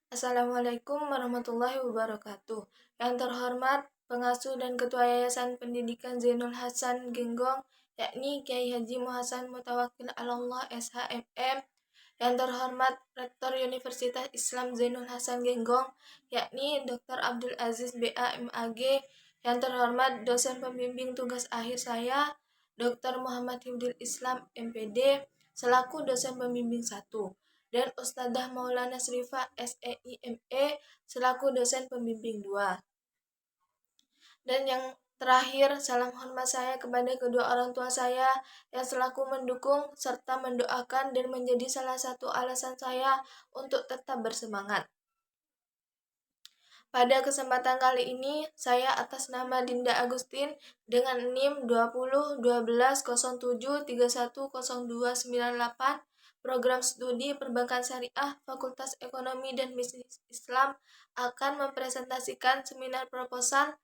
Assalamualaikum warahmatullahi wabarakatuh. Yang terhormat Pengasuh dan Ketua Yayasan Pendidikan Zainul Hasan Genggong, yakni Kiai Haji Muhasan Mutawakil Allah SHMM. Yang terhormat Rektor Universitas Islam Zainul Hasan Genggong, yakni Dr. Abdul Aziz BA MAG. Yang terhormat dosen pembimbing tugas akhir saya, Dr. Muhammad Hibdul Islam MPD, selaku dosen pembimbing 1, dan Ustadzah Maulana Srifah SEIME selaku dosen pembimbing 2. Dan yang terakhir, salam hormat saya kepada kedua orang tua saya yang selaku mendukung serta mendoakan dan menjadi salah satu alasan saya untuk tetap bersemangat. Pada kesempatan kali ini, saya atas nama Dinda Agustin dengan NIM 201207310298 Program Studi Perbankan Syariah Fakultas Ekonomi dan Bisnis Islam akan mempresentasikan seminar proposal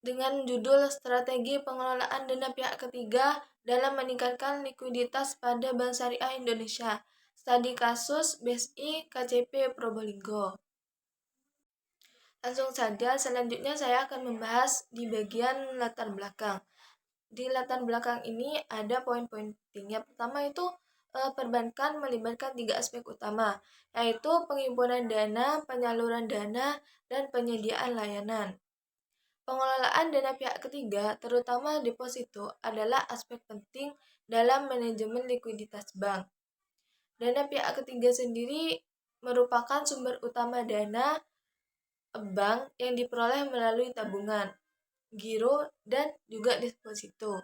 dengan judul Strategi Pengelolaan Dana Pihak Ketiga dalam Meningkatkan Likuiditas pada Bank Syariah Indonesia. Studi kasus BSI KCP Probolinggo. Langsung saja, selanjutnya saya akan membahas di bagian latar belakang. Di latar belakang ini ada poin-poin penting. Yang pertama itu perbankan melibatkan 3 aspek utama, yaitu pengimpunan dana, penyaluran dana, dan penyediaan layanan. Pengelolaan dana pihak ketiga, terutama deposito, adalah aspek penting dalam manajemen likuiditas bank. Dana pihak ketiga sendiri merupakan sumber utama dana bank yang diperoleh melalui tabungan, giro, dan juga deposito.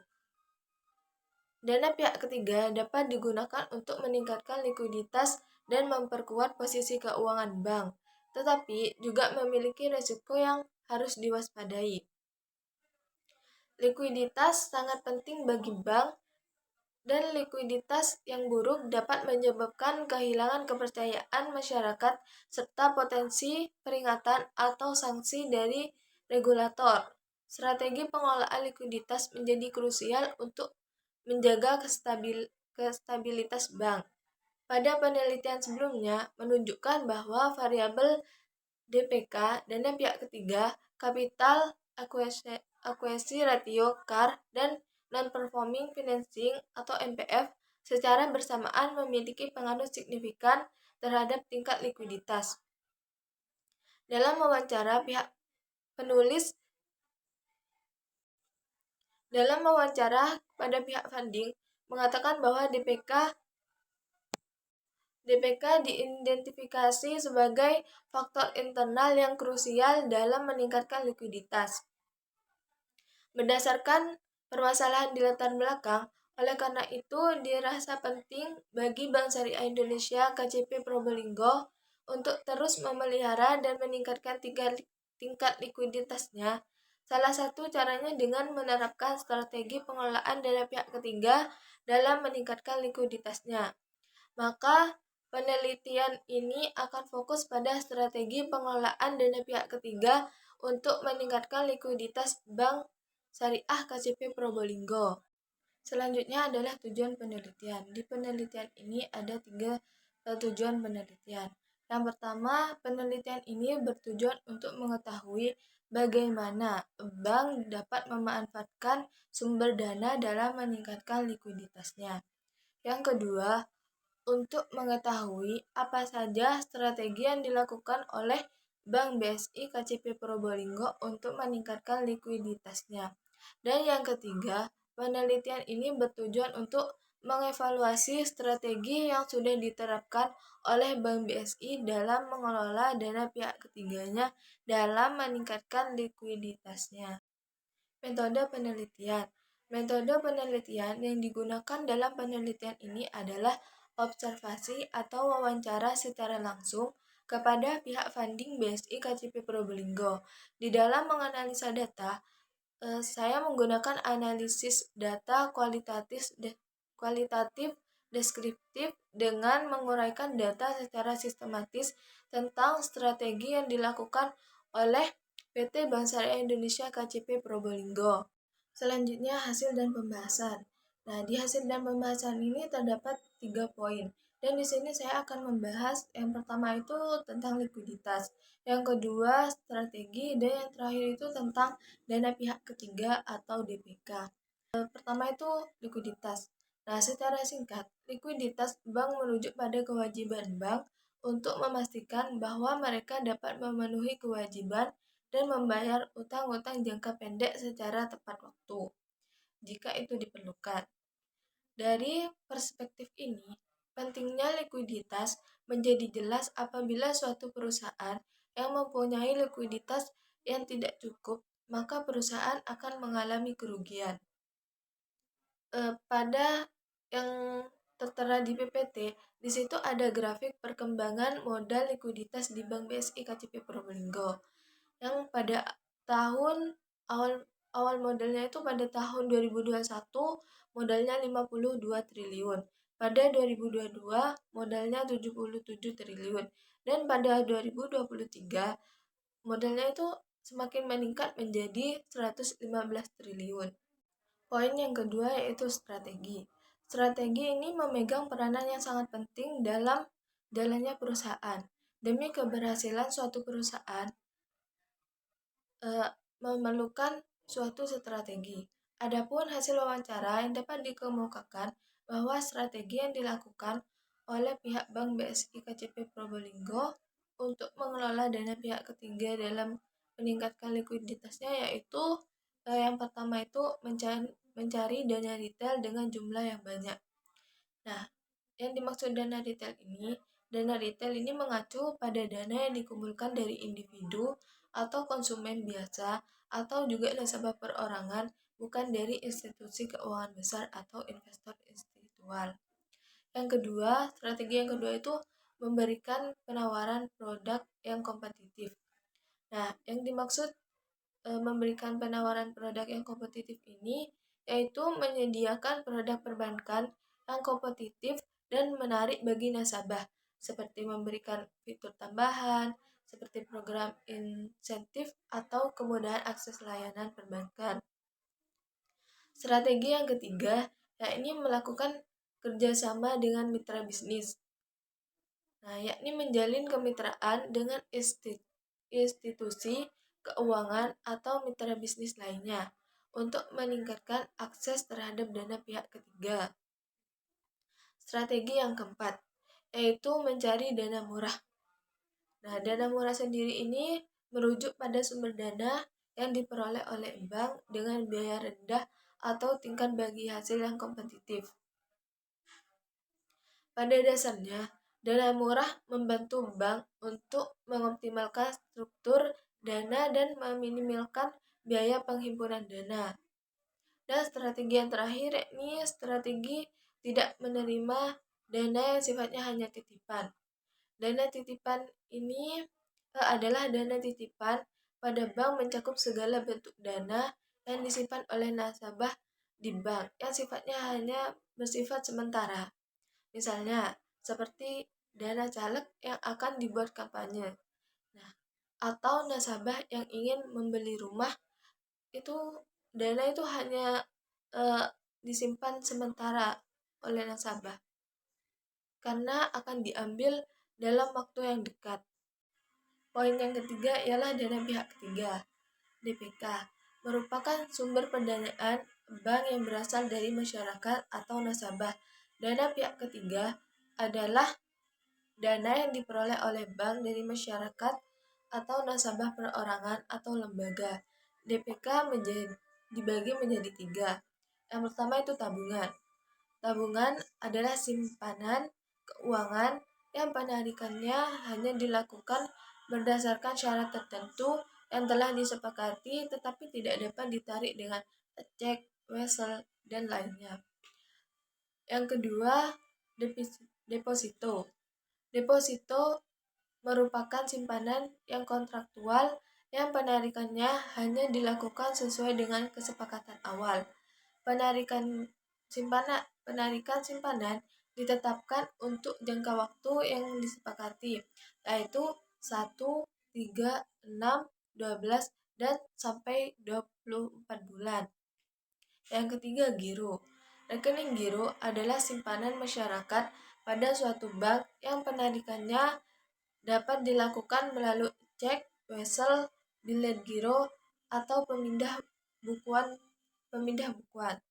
Dana pihak ketiga dapat digunakan untuk meningkatkan likuiditas dan memperkuat posisi keuangan bank, tetapi juga memiliki risiko yang harus diwaspadai. Likuiditas sangat penting bagi bank, dan likuiditas yang buruk dapat menyebabkan kehilangan kepercayaan masyarakat serta potensi peringatan atau sanksi dari regulator. Strategi pengelolaan likuiditas menjadi krusial untuk menjaga kestabilitas bank. Pada penelitian sebelumnya menunjukkan bahwa variabel DPK, dana pihak ketiga, capital adequacy ratio (CAR), dan non-performing financing atau NPF secara bersamaan memiliki pengaruh signifikan terhadap tingkat likuiditas. Dalam wawancara pada pihak funding mengatakan bahwa DPK diidentifikasi sebagai faktor internal yang krusial dalam meningkatkan likuiditas. Berdasarkan permasalahan di latar belakang, oleh karena itu dirasa penting bagi Bank Syariah Indonesia KCP Probolinggo untuk terus memelihara dan meningkatkan tingkat likuiditasnya. Salah satu caranya dengan menerapkan strategi pengelolaan dana pihak ketiga dalam meningkatkan likuiditasnya. Maka penelitian ini akan fokus pada strategi pengelolaan dana pihak ketiga untuk meningkatkan likuiditas Bank Syariah KCP Probolinggo. Selanjutnya adalah tujuan penelitian. Di penelitian ini ada 3 tujuan penelitian. Yang pertama, penelitian ini bertujuan untuk mengetahui bagaimana bank dapat memanfaatkan sumber dana dalam meningkatkan likuiditasnya. Yang kedua, untuk mengetahui apa saja strategi yang dilakukan oleh Bank BSI KCP Probolinggo untuk meningkatkan likuiditasnya. Dan yang ketiga, penelitian ini bertujuan untuk mengevaluasi strategi yang sudah diterapkan oleh Bank BSI dalam mengelola dana pihak ketiganya dalam meningkatkan likuiditasnya. Metode penelitian. Metode penelitian yang digunakan dalam penelitian ini adalah observasi atau wawancara secara langsung kepada pihak funding BSI KCP Probolinggo. Di dalam menganalisa data, saya menggunakan analisis data kualitatif deskriptif dengan menguraikan data secara sistematis tentang strategi yang dilakukan oleh PT Bank Syariah Indonesia KCP Probolinggo. Selanjutnya, hasil dan pembahasan. Nah, di hasil dan pembahasan ini terdapat 3 poin. Dan di sini saya akan membahas yang pertama itu tentang likuiditas, yang kedua strategi, dan yang terakhir itu tentang dana pihak ketiga atau DPK. Pertama itu likuiditas. Nah, secara singkat, likuiditas bank merujuk pada kewajiban bank untuk memastikan bahwa mereka dapat memenuhi kewajiban dan membayar utang-utang jangka pendek secara tepat waktu, jika itu diperlukan. Dari perspektif ini, pentingnya likuiditas menjadi jelas apabila suatu perusahaan yang mempunyai likuiditas yang tidak cukup, maka perusahaan akan mengalami kerugian. Pada yang tertera di PPT, di situ ada grafik perkembangan modal likuiditas di Bank BSI KCP Probolinggo yang pada tahun awal awal modalnya itu pada tahun 2021 modalnya 52 triliun. Pada 2022 modalnya 77 triliun dan pada 2023 modalnya itu semakin meningkat menjadi 115 triliun. Poin yang kedua yaitu strategi. Strategi ini memegang peranan yang sangat penting dalam jalannya perusahaan. Demi keberhasilan suatu perusahaan memerlukan suatu strategi. Adapun hasil wawancara yang dapat dikemukakan bahwa strategi yang dilakukan oleh pihak Bank BSI KCP Probolinggo untuk mengelola dana pihak ketiga dalam meningkatkan likuiditasnya yaitu yang pertama itu mencari dana retail dengan jumlah yang banyak. Nah, yang dimaksud dana retail ini mengacu pada dana yang dikumpulkan dari individu atau konsumen biasa atau juga nasabah perorangan, bukan dari institusi keuangan besar atau investor institusional. Strategi yang kedua itu memberikan penawaran produk yang kompetitif. Nah, yang dimaksud memberikan penawaran produk yang kompetitif ini yaitu menyediakan produk perbankan yang kompetitif dan menarik bagi nasabah, seperti memberikan fitur tambahan, seperti program insentif atau kemudahan akses layanan perbankan. Strategi yang ketiga, yakni melakukan kerjasama dengan mitra bisnis. Nah, yakni menjalin kemitraan dengan institusi keuangan atau mitra bisnis lainnya untuk meningkatkan akses terhadap dana pihak ketiga. Strategi yang keempat, yaitu mencari dana murah. Nah, dana murah sendiri ini merujuk pada sumber dana yang diperoleh oleh bank dengan biaya rendah atau tingkat bagi hasil yang kompetitif. Pada dasarnya, dana murah membantu bank untuk mengoptimalkan struktur dana dan meminimalkan biaya penghimpunan dana. Dan strategi yang terakhir yakni strategi tidak menerima dana yang sifatnya hanya titipan. Dana titipan ini adalah dana titipan pada bank mencakup segala bentuk dana yang disimpan oleh nasabah di bank yang sifatnya hanya bersifat sementara. Misalnya, seperti dana caleg yang akan dibuat kampanye. Nah, atau nasabah yang ingin membeli rumah, itu dana itu hanya disimpan sementara oleh nasabah karena akan diambil dalam waktu yang dekat. Poin yang ketiga ialah dana pihak ketiga. DPK merupakan sumber pendanaan bank yang berasal dari masyarakat atau nasabah. Dana pihak ketiga adalah dana yang diperoleh oleh bank dari masyarakat atau nasabah perorangan atau lembaga. DPK dibagi menjadi 3. Yang pertama itu tabungan. Tabungan adalah simpanan keuangan yang penarikannya hanya dilakukan berdasarkan syarat tertentu yang telah disepakati tetapi tidak dapat ditarik dengan cek, wesel, dan lainnya. Yang kedua, deposito. Deposito merupakan simpanan yang kontraktual yang penarikannya hanya dilakukan sesuai dengan kesepakatan awal. Penarikan simpanan ditetapkan untuk jangka waktu yang disepakati, yaitu 1, 3, 6, 12, dan sampai 24 bulan. Yang ketiga, giro. Rekening giro adalah simpanan masyarakat pada suatu bank yang penarikannya dapat dilakukan melalui cek, wesel, bilet giro, atau pemindah bukuan.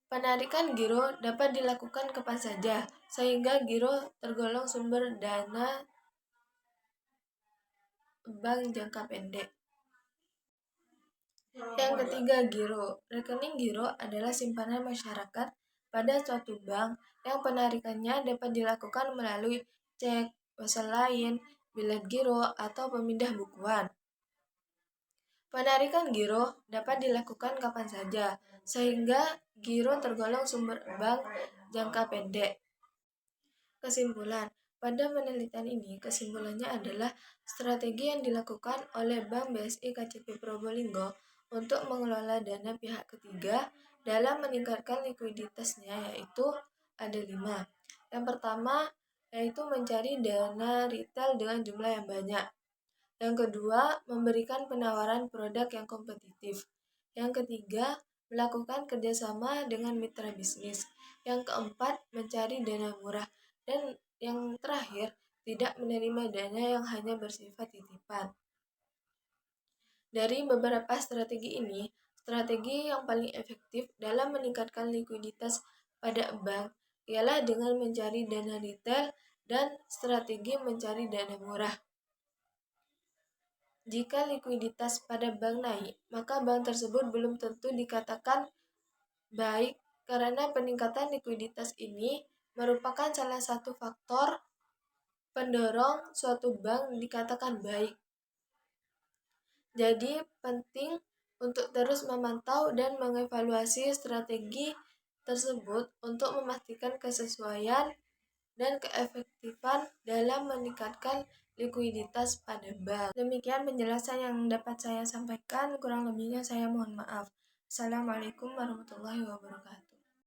Penarikan giro dapat dilakukan kapan saja, sehingga giro tergolong sumber dana bank jangka pendek. Yang ketiga, giro. Rekening giro adalah simpanan masyarakat pada suatu bank yang penarikannya dapat dilakukan melalui cek, wesel lain, bilet giro, atau pemindah bukuan. Penarikan giro dapat dilakukan kapan saja, sehingga giro tergolong sumber bank jangka pendek. Kesimpulan, pada penelitian ini, kesimpulannya adalah strategi yang dilakukan oleh Bank BSI KCP Probolinggo untuk mengelola dana pihak ketiga dalam meningkatkan likuiditasnya yaitu ada 5. Yang pertama, yaitu mencari dana retail dengan jumlah yang banyak. Yang kedua, memberikan penawaran produk yang kompetitif. Yang ketiga, melakukan kerjasama dengan mitra bisnis. Yang keempat, mencari dana murah. Dan yang terakhir, tidak menerima dana yang hanya bersifat titipan. Dari beberapa strategi ini, strategi yang paling efektif dalam meningkatkan likuiditas pada bank ialah dengan mencari dana retail dan strategi mencari dana murah. Jika likuiditas pada bank naik, maka bank tersebut belum tentu dikatakan baik karena peningkatan likuiditas ini merupakan salah satu faktor pendorong suatu bank dikatakan baik. Jadi penting untuk terus memantau dan mengevaluasi strategi tersebut untuk memastikan kesesuaian dan keefektifan dalam meningkatkan likuiditas pada bank. Demikian penjelasan yang dapat saya sampaikan, kurang lebihnya saya mohon maaf. Assalamualaikum warahmatullahi wabarakatuh.